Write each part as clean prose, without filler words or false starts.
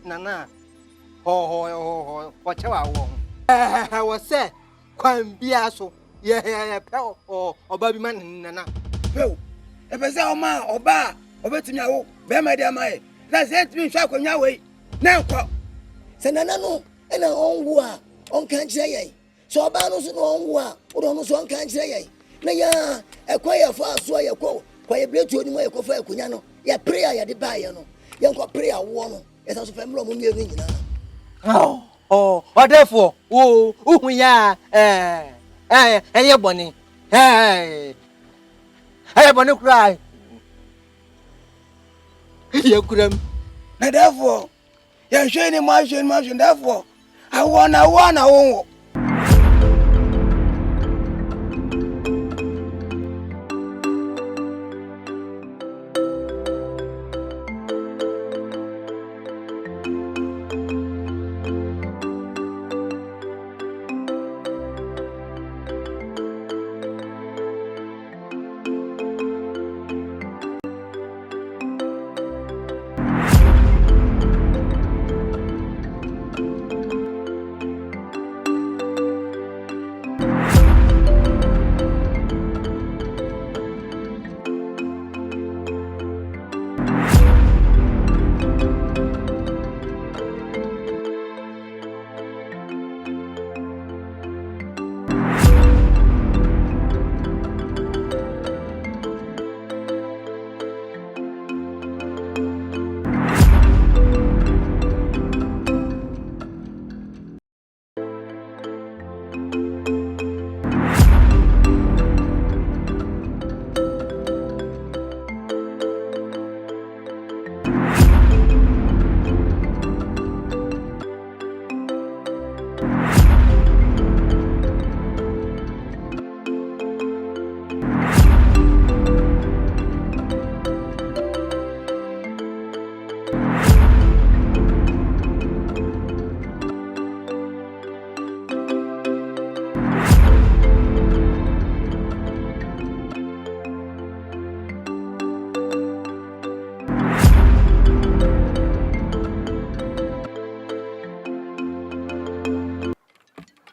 Nana. Watch our I was said, Quan Biaso, Pell or Baby Man, Nana. Pell, if I say, ma, or bar, or better now, bear my dear my. That's it, been shock on your way. Now, Pop. Senanano, and our own war, on can't say. So Banos and on war, or almost one can't say. Naya, a quiet fast, so I call, quiet bread to anywhere, Cofa Cunano, ya prayer at the Bayano, young prayer one, as a family of Munina. Therefore, yeah, hey, Bonnie, hey, Bonnie cry. You couldn't. Therefore, you're showing motion, therefore, I want.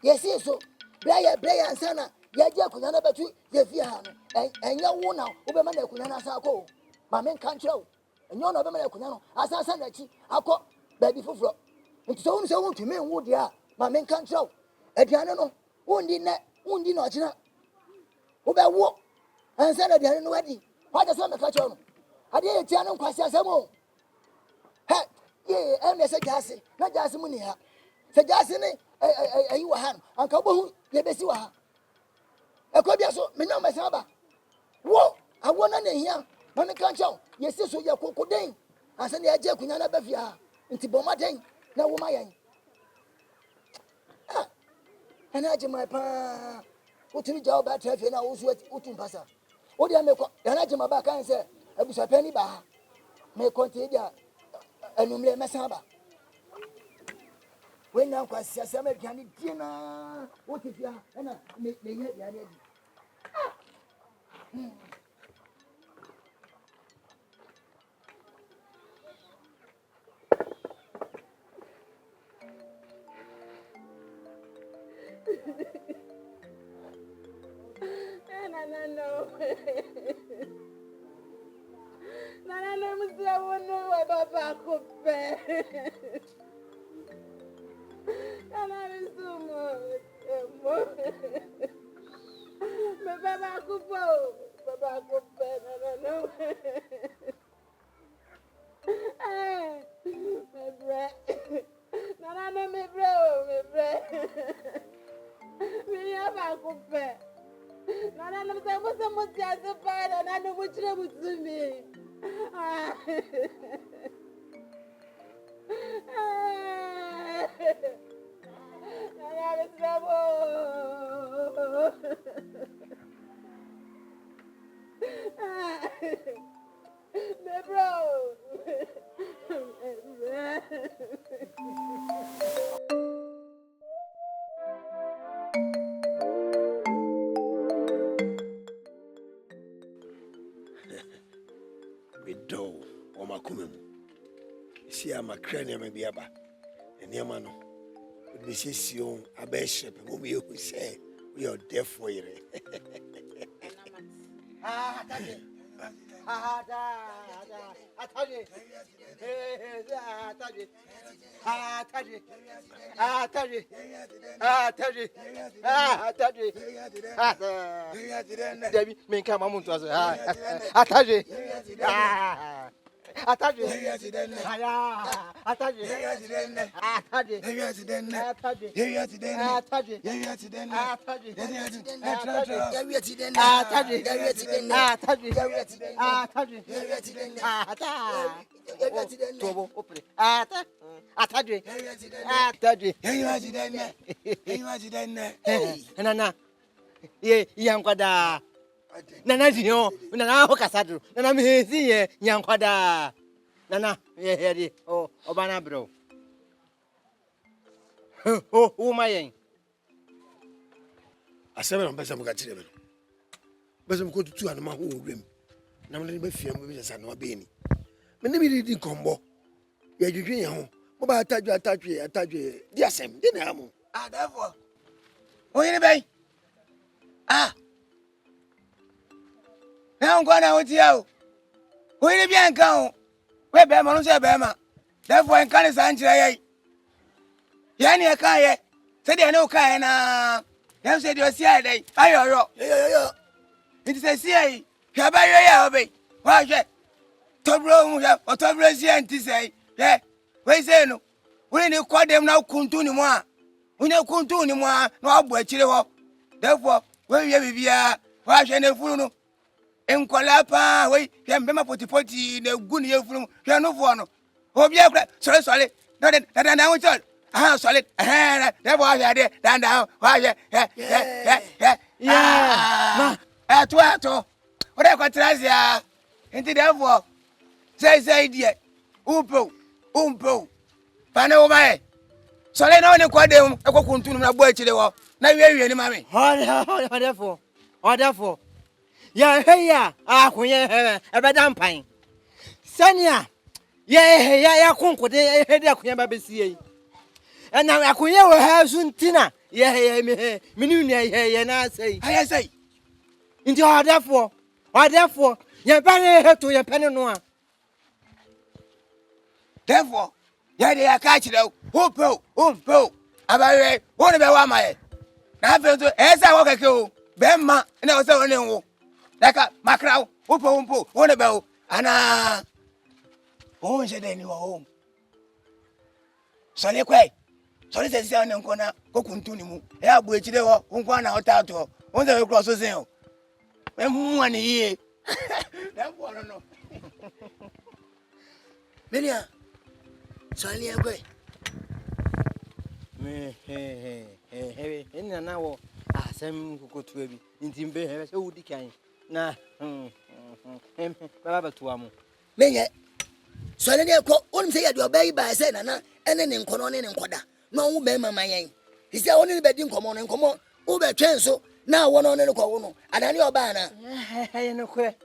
Yes, so. Play and Sana, Yaja Kunana Batu, Yafiano, and your one now, Uberman Kunana Sako, my men can't show, and you're not a Kunano, as I said, I caught baby for flock. It's so to me, would ya, my men can't show. Adriano, wounded net, wounded not, Uber walk, and said, I didn't know wedding. What does on the catch on? I didn't tell them quite as a more. Heck, yeah, and I said, Jassy, not just money. Said Jassy, you were ham, and Cabo, you best you are. A cobia so, me no mesaba. Whoa, I want to hear. Mamma can't show. Yes, so you're cocodine. I send the Agyeiwaa Kunana Bevia into Bomatin. Now, my and I my pa. What to me job at traffic and I was with Utum Passa. What do I make? And I my back and say, I was a penny bar. May continue a number Massaba. When now, because some can dinner. What if you are? And I make the head. Nana, I won't know what Papa could bear. And I is so much. Papa could go. Papa could bear. No. My breath. Nana, me breath. Me have a could bear. Nana, I'm so much justified, and I know what you would do me. Nana, it's trouble. Me bro. Me do, or my kumem. See, I'm a cranium maybe aba. And your man, Mrs. Sion, a bishop, whom you say we are deaf for you. Debbie, make a moment was Nana Dino, Nana Hocasado, Nana Mizzy, Yanquada, Nana, oh, Obana bro. Oh, my. I said, I'm better. But I'm going to 2 and my own rim. Now, let me fear me as I know Benny. When they didn't combo, yeah, you dream home. But I touch you, dear Sam, didn't I? Ah, therefore. Oh, anybody? Ah. Now I'm going out with you. Where be I go? Where Bama, Bama? Therefore, I can't answer. Yani akaye said I know kaina dem said you see I ayo yo it is say ya ba ya obe wa hwe tobro mu ya otobro si anti say eh we say no we ni kodem na kuntu ni mu a unya kuntu ni mu a na obo akire ho therefore we ye bibia wa hwe na furu no enkola pa we hwe mbema potipoti na gu ni ye furu hwe no fo no obi akra sorry na wo chol ah solid that boy there down why yeah to what I contrast ya into therefore say dear umpo pana o mai solid no ne kwade ekokuntu na bo akire wo na wie ni mame therefore ya heya akunye ebeda mpan sania ya konkode hede akunye babesi and now I could have soon Tina. Yeah, me na say. I say. Into her therefore, your penny to your penny noir. Therefore, yeah, they are catching out. Umpo. About one about my. Now, as I walk a go, Bemma, and I was so like a mackerel, umpo, one about Anna. Oh, said they knew home. So they quay. So this is on Kona, Kokuntunimu, Abu Chidewa, Unkwana Otato, on the cross of Zeno. When 1 year. That one, no. Minia, so I near way. In an hour, some go to be in Timber, so decay. Nah, Baba to Amo. Minia, so I near couldn't say your baby by saying, and then in Conon and Quada. No, Bema, my aim. He said only bedding come on and come on. Uber Chenso, now one on the corner, and I know banner. I know where.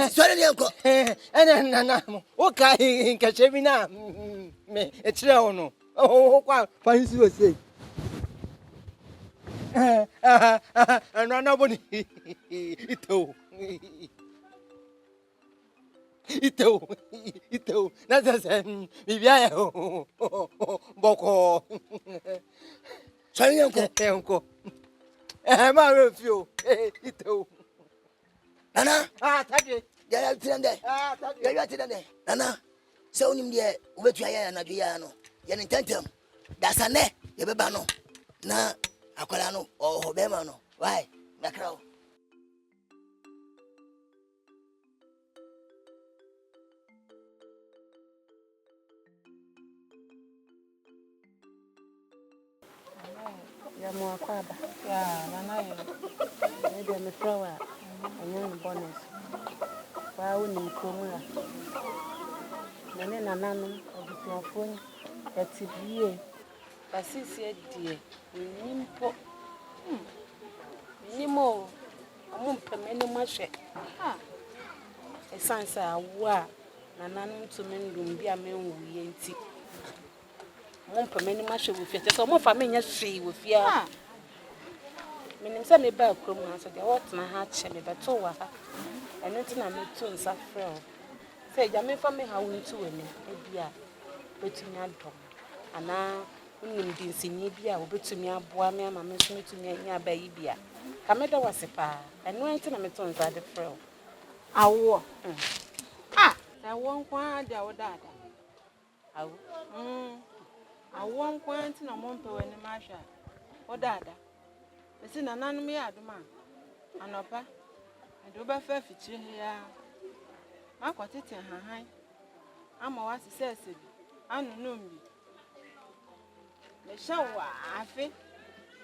Sorry, uncle. And then, okay, catch me now. It's no. Oh, what you say? And nobody. Ito, that's Vivia Boko. Sorry, uncle. I'm a few. Ito. Nana, thank you. There are 10 days. Nana, so him there, which I am a piano. Yan intentum. That's a net, Yabano. Na, Acolano or Hobemano. Why, Macro? Ya mwakaba ya nanayo ndio mfrawa anyoni bonus kwa uni mkomula nane nananu obusuafo etibie basisi edie nimpo nimo amumpemene mahwe esansa awa Nananum to me room be a man we ain't. One per many much with it. So more for me, yes, she with fear. Meaning, send me back, come and say, what my heart shall be but 2 hours. And nothing I make 2 and suffer. Say, Jammy for me, how we 2 women, a dear, but me at home. And now, when you didn't see me, be a bit to me, a boy, me, and my miss me to me, and your baby. Cameda was a pa, and no anything I'm at inside the frail. Awo. I won't want the other. I won't want no mumpo any masha. O dada. Listen, an enemy at the man. And opa. I do by fair feature here. I got it in her high. I'm a was says it. I know me. The show, I think.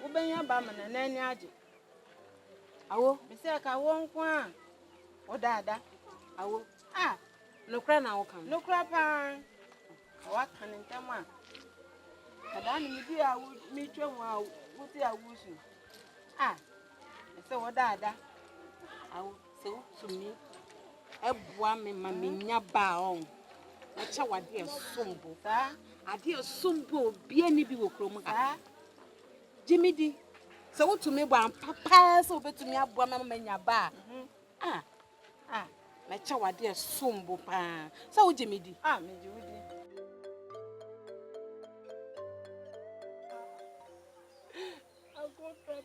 Obey your bum and any adject. Awo, Mr. I won't want. O dada. Awo. No cry now, come. No crap. What can in come on? I would meet you while with your wishing. So what dada? I will so to me. A woman, mamma, bow. Achiaa, dear Sumbo, a dear Sumbo, be any be with Chroma. Jimmy D. So to me, one papa, so bet to me, a woman, ya bar. Achiaa, dear Sumbo, so Jimmy D. Me Judy. I'll go for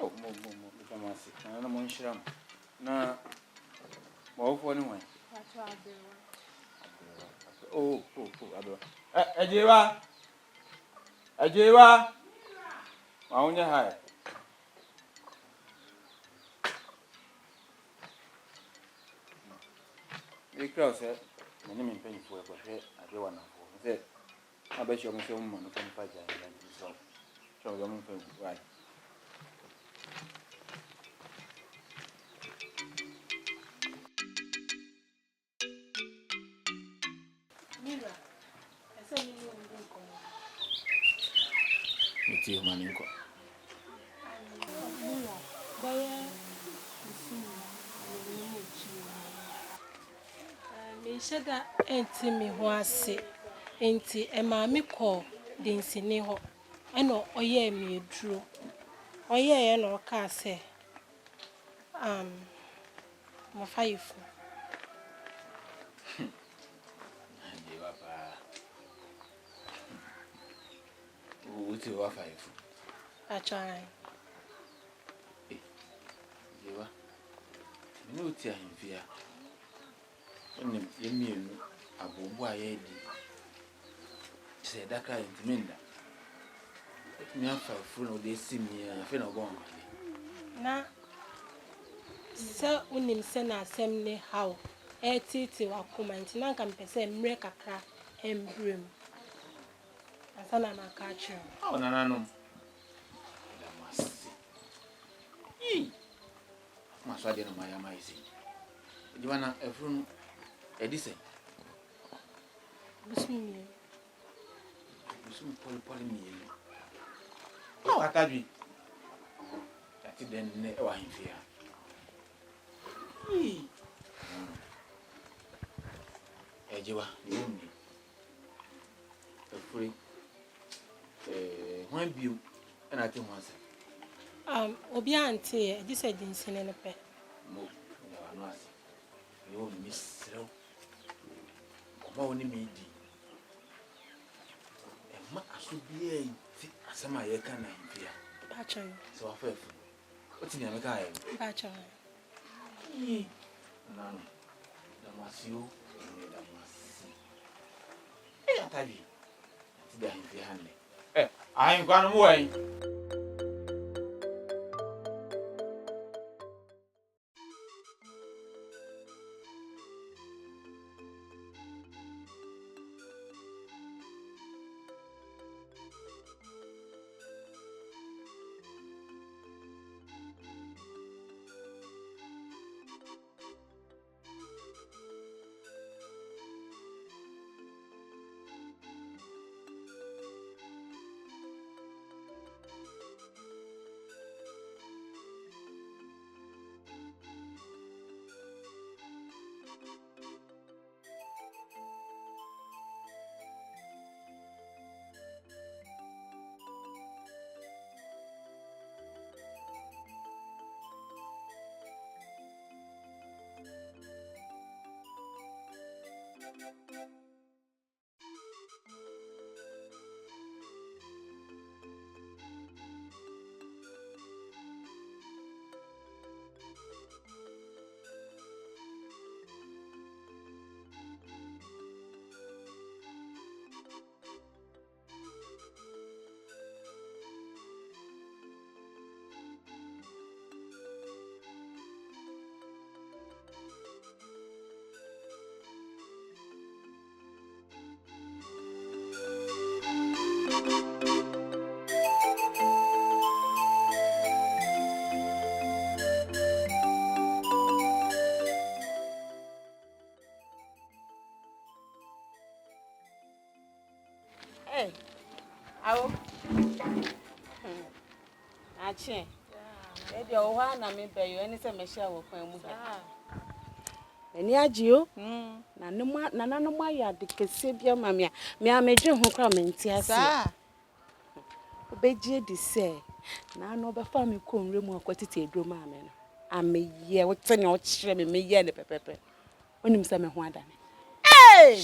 Oh, mo, become a sick. I don't want shram. Na, more for anyone. Oh, Agyeiwaa. Agyeiwaa. I only high. The crowd said, my name is Penny for a portrait. Agyeiwaa now. He said, I bet you're going to woman who can fight yourself. So you're going to right. Mira, I said you won't go. It's your man in court. Mira, Baya, me said that auntie me was auntie and mammy call the insineho. I know, oh, yeah, me drew. Oh, yeah, no, car say, my 5. What's your 5? I try. Agyeiwaa. Me no tia him fear. When you mean a boy, said that kind of minda. Me have 5 full they see me and I feel no gone. Na sɛ wonim sɛ na asɛm ne how ɛtete wakoma nti na nka mpɛ sɛ mmerɛ kakra embrem asa na maka kyerɛ Oh, no. My son, my amazing. You want a room, a decent. busumi You soon pull me. Oh, I can't be. That's it then, never in fear. Agyeiwaa, you won't be. A free. One view, and I think once. obi ante this is dinsene ne pɛ No, no, no. You miss Row. Come on, me. And what I should be a summer year can I fear. bachelor So I fell. What's in your guy? bachelor None. That was you, that must see. Hey, I tell you, it's behind me. Eh, I ain't gone away. Hey, awo. Achiaa. Edi o wa na me be yo eni se me hia wo kwan mu ha. Eni agio. Na no ma ya de kese bia ma me amedwe ho kra me nti ase. Obegie di se na no be fa me konre mu akwatete edro ma me no. Ameye wo tene o kire me meye ne pepepe. Onim se me ho adane. Hey!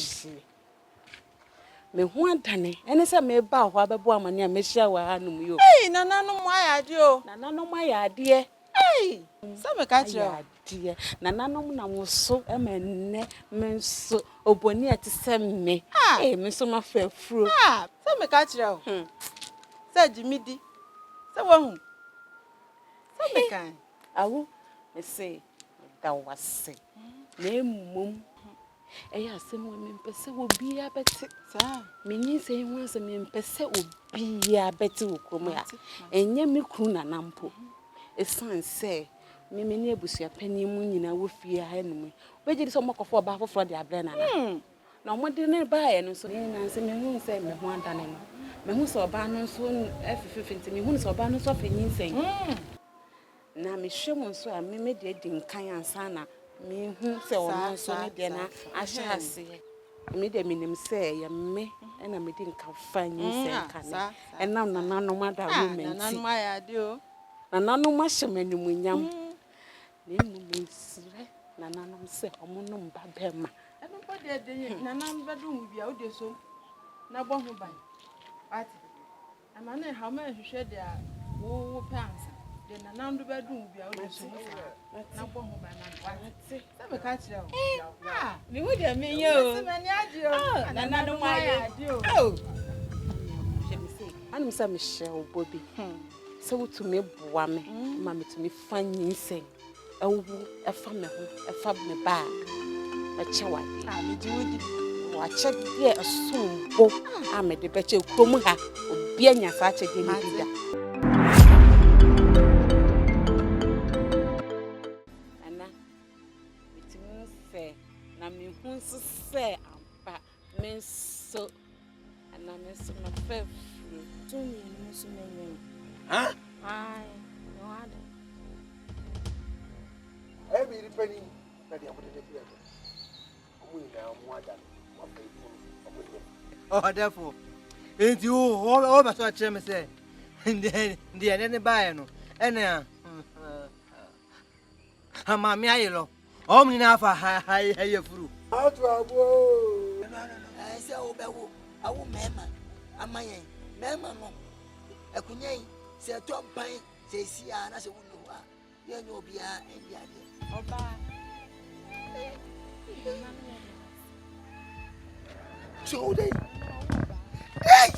me ho adane ene se me ba ho abebo amane a me hia wa hanum yo Hey, nananom ayade o. nananom ayade Hey, se me ka kire o. ayade nananom na mo so e menne me so oboni ate se me me so ma fa afuro Se me ka kire o. Se jimidi. Se wo se me kan. awu me say da wase na emum eya asem wo me mpese obi abete Sa. menyin se hu asem me mpese obi abete wo krom ya enye me kru na nampo esan se me ni abusua pani mu nyina wo fie ha enum obeje so makofo ba foforo de abre na na mo de ne ba ye no so na se me hu se me ho adane no me hu se oba no so afififinte me hu se oba no so afenyin sen na me hwemu nso a me de di nkan ansa na me hu se ono so ne de na ahye ase me de minim se ya me na me di nkan fa nyin sen kan enam na nanom ada women Nananom ayade o. na nanom ahye manimunyam na emu me sire na nanom se omo no mba bema Eno po de nanam bedu bia o de so. Na bo ho ban. Ati. Amane ha ma hwehwe de a wo pe ansa. De nanam do bedu bia o de so. Na bo ho ban na. Ati. Se me ka kire o. me hu de me yo Se me ni ade o. nananom ayade o. hwe me se anum se me hye obobi se wotumi boa me ma metumi fa nyinsen ewu efa me ho efa me ba Achiaa Me ji wodi. wa chede asumbo a me de beche krom ha obi anya sa chede ni bida ana metumi se na me hu se ampa me so ana me so na fefru Tumi ni so menye. Ha? Ai, no ada. Ebi ri pani na dia bude dia. Omo ina mo ada. Wa pe fun omo dia. Oh, therefore. Enti o ba so kire me say. Ndi ne ba ye no. Ene ha ma mi ayelo. O mni na afa ha ye furu. Atu abo. Ai se o bewo, awu mema. Amayen, mema no. Ekunyen se tompan se sia na se wunu a. Ye nyo bia endi ade. Oba. So dey. Hey!